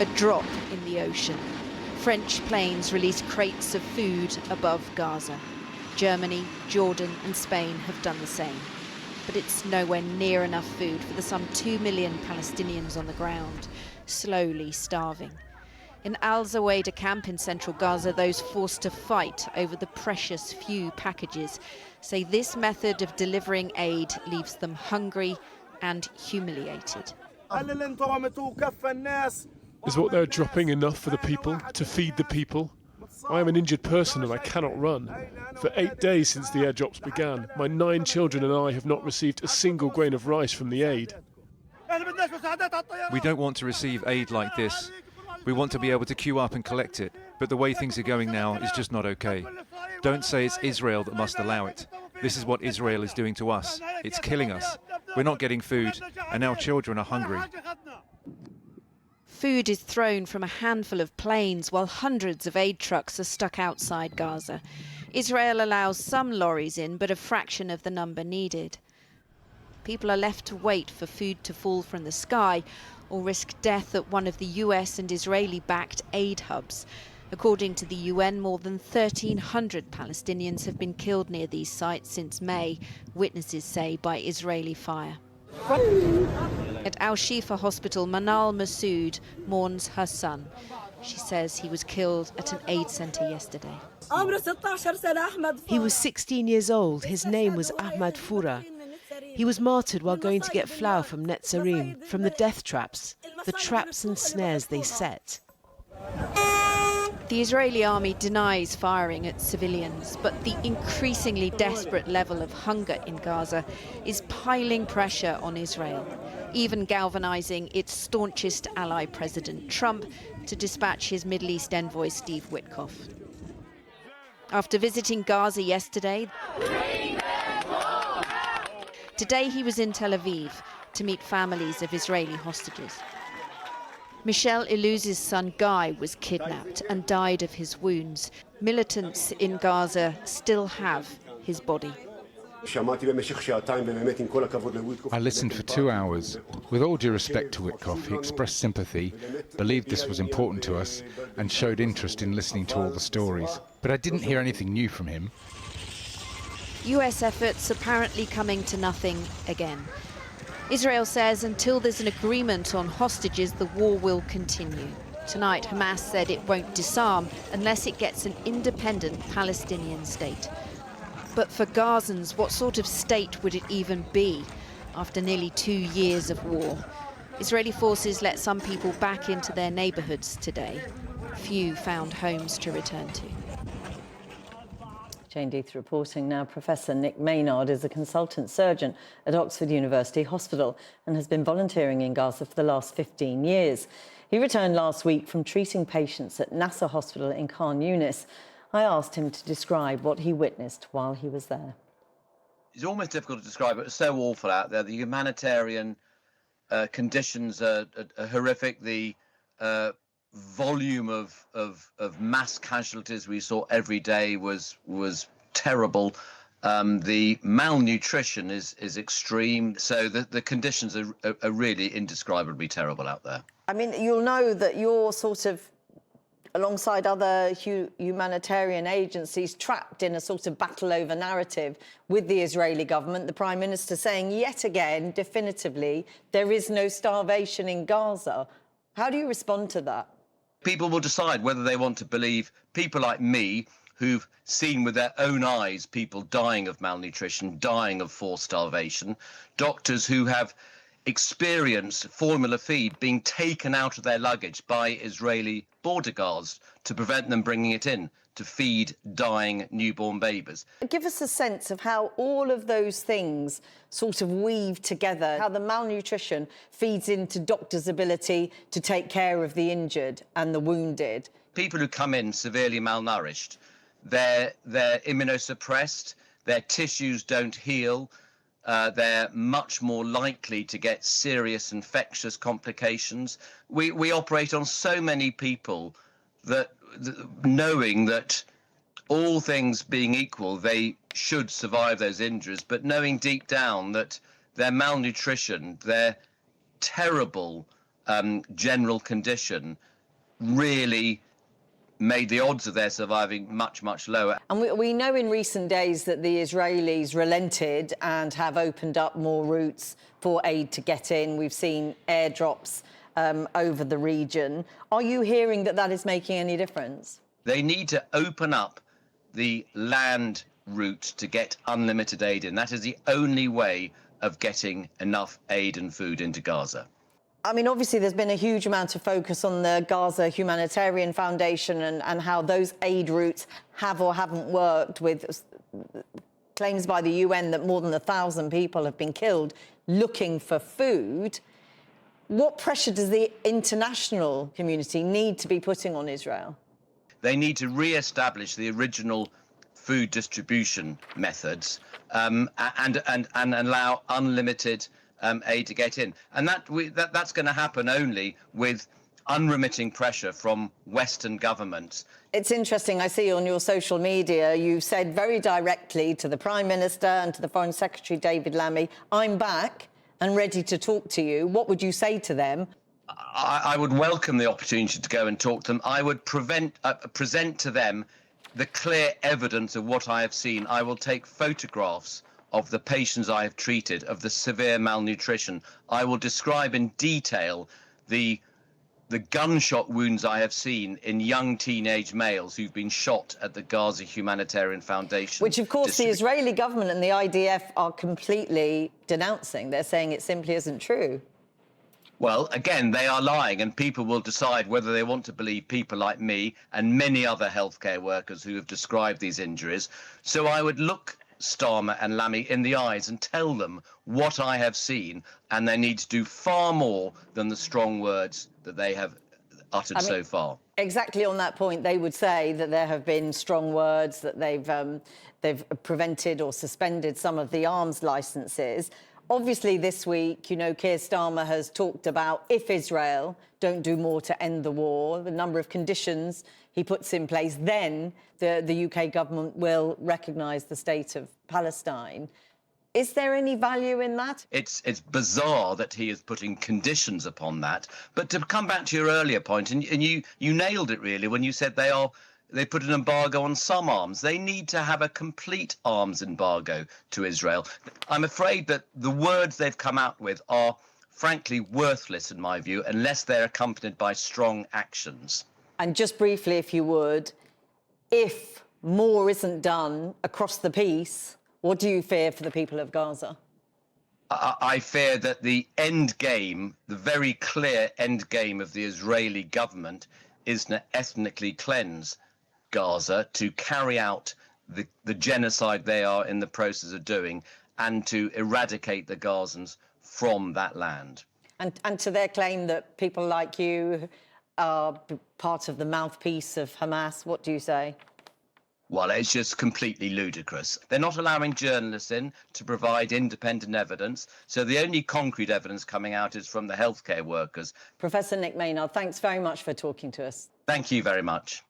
A drop in the ocean. French planes release crates of food above Gaza. Germany, Jordan and Spain have done the same. But it's nowhere near enough food for the some 2 million Palestinians on the ground, slowly starving. In Al-Zawaida camp in central Gaza, those forced to fight over the precious few packages say this method of delivering aid leaves them hungry and humiliated. Is what they're dropping enough for the people, to feed the people? I am an injured person and I cannot run. For 8 days since the airdrops began, my 9 children and I have not received a single grain of rice from the aid. We don't want to receive aid like this. We want to be able to queue up and collect it, but the way things are going now is just not okay. Don't say it's Israel that must allow it. This is what Israel is doing to us. It's killing us. We're not getting food, and our children are hungry. Food is thrown from a handful of planes while hundreds of aid trucks are stuck outside Gaza. Israel allows some lorries in, but a fraction of the number needed. People are left to wait for food to fall from the sky or risk death at one of the US and Israeli-backed aid hubs. According to the UN, more than 1,300 Palestinians have been killed near these sites since May, witnesses say, by Israeli fire. At Al-Shifa Hospital, Manal Masood mourns her son. She says he was killed at an aid centre yesterday. He was 16 years old. His name was Ahmad Foura. He was martyred while going to get flour from Netzarim, from the death traps, the traps and snares they set. The Israeli army denies firing at civilians, but the increasingly desperate level of hunger in Gaza is piling pressure on Israel, even galvanizing its staunchest ally, President Trump, to dispatch his Middle East envoy, Steve Witkoff. After visiting Gaza yesterday, today he was in Tel Aviv to meet families of Israeli hostages. Michel Ilouz's son Guy was kidnapped and died of his wounds. Militants in Gaza still have his body. I listened for 2 hours. With all due respect to Witkoff, he expressed sympathy, believed this was important to us, and showed interest in listening to all the stories. But I didn't hear anything new from him. US efforts apparently coming to nothing again. Israel says until there's an agreement on hostages, the war will continue. Tonight, Hamas said it won't disarm unless it gets an independent Palestinian state. But for Gazans, what sort of state would it even be after nearly 2 years of war? Israeli forces let some people back into their neighborhoods today. Few found homes to return to. Jane Deeth reporting now. Professor Nick Maynard is a consultant surgeon at Oxford University Hospital and has been volunteering in Gaza for the last 15 years. He returned last week from treating patients at Nasser Hospital in Khan Yunis. I asked him to describe what he witnessed while he was there. It's almost difficult to describe it. It's so awful out there. The humanitarian conditions are horrific. The volume of mass casualties we saw every day was terrible. The malnutrition is extreme. So the conditions are really indescribably terrible out there. I mean, you'll know that you're sort of, alongside other humanitarian agencies, trapped in a sort of battle over narrative with the Israeli government. The Prime Minister saying yet again, definitively, there is no starvation in Gaza. How do you respond to that? People will decide whether they want to believe people like me, who've seen with their own eyes people dying of malnutrition, dying of forced starvation, doctors who have experienced formula feed being taken out of their luggage by Israeli border guards to prevent them bringing it in to feed dying newborn babies. Give us a sense of how all of those things sort of weave together, how the malnutrition feeds into doctors' ability to take care of the injured and the wounded. People who come in severely malnourished, they're immunosuppressed, their tissues don't heal, they're much more likely to get serious infectious complications. We operate on so many people that knowing that all things being equal, they should survive those injuries, but knowing deep down that their malnutrition, their terrible general condition really made the odds of their surviving much, much lower. And we know in recent days that the Israelis relented and have opened up more routes for aid to get in. We've seen airdrops over the region. Are you hearing that that is making any difference? They need to open up the land route to get unlimited aid in. That is the only way of getting enough aid and food into Gaza. I mean, obviously, there's been a huge amount of focus on the Gaza Humanitarian Foundation and how those aid routes have or haven't worked, with claims by the UN that more than 1,000 people have been killed looking for food. What pressure does the international community need to be putting on Israel? They need to re-establish the original food distribution methods and allow unlimited aid to get in, and that's going to happen only with unremitting pressure from Western governments. It's interesting, I see on your social media, you've said very directly to the Prime Minister and to the Foreign Secretary, David Lammy, I'm back and ready to talk to you. What would you say to them? I would welcome the opportunity to go and talk to them. I would present to them the clear evidence of what I have seen. I will take photographs of the patients I have treated, of the severe malnutrition. I will describe in detail the gunshot wounds I have seen in young teenage males who've been shot at the Gaza Humanitarian Foundation. Which, of course, the Israeli government and the IDF are completely denouncing. They're saying it simply isn't true. Well, again, they are lying, and people will decide whether they want to believe people like me and many other healthcare workers who have described these injuries. So I would look Starmer and Lammy in the eyes and tell them what I have seen, and they need to do far more than the strong words that they have uttered so far. Exactly on that point, they would say that there have been strong words, that they've prevented or suspended some of the arms licenses. Obviously, this week, you know, Keir Starmer has talked about if Israel don't do more to end the war, the number of conditions he puts in place, then the UK government will recognise the state of Palestine. Is there any value in that? It's bizarre that he is putting conditions upon that. But to come back to your earlier point, and you nailed it really when you said they put an embargo on some arms. They need to have a complete arms embargo to Israel. I'm afraid that the words they've come out with are frankly worthless in my view, unless they're accompanied by strong actions. And just briefly, if you would, if more isn't done across the piece, what do you fear for the people of Gaza? I fear that the end game, the very clear end game of the Israeli government is to ethnically cleanse Gaza, to carry out the genocide they are in the process of doing, and to eradicate the Gazans from that land. And to their claim that people like you are part of the mouthpiece of Hamas, what do you say? Well, it's just completely ludicrous. They're not allowing journalists in to provide independent evidence, so the only concrete evidence coming out is from the healthcare workers. Professor Nick Maynard, thanks very much for talking to us. Thank you very much.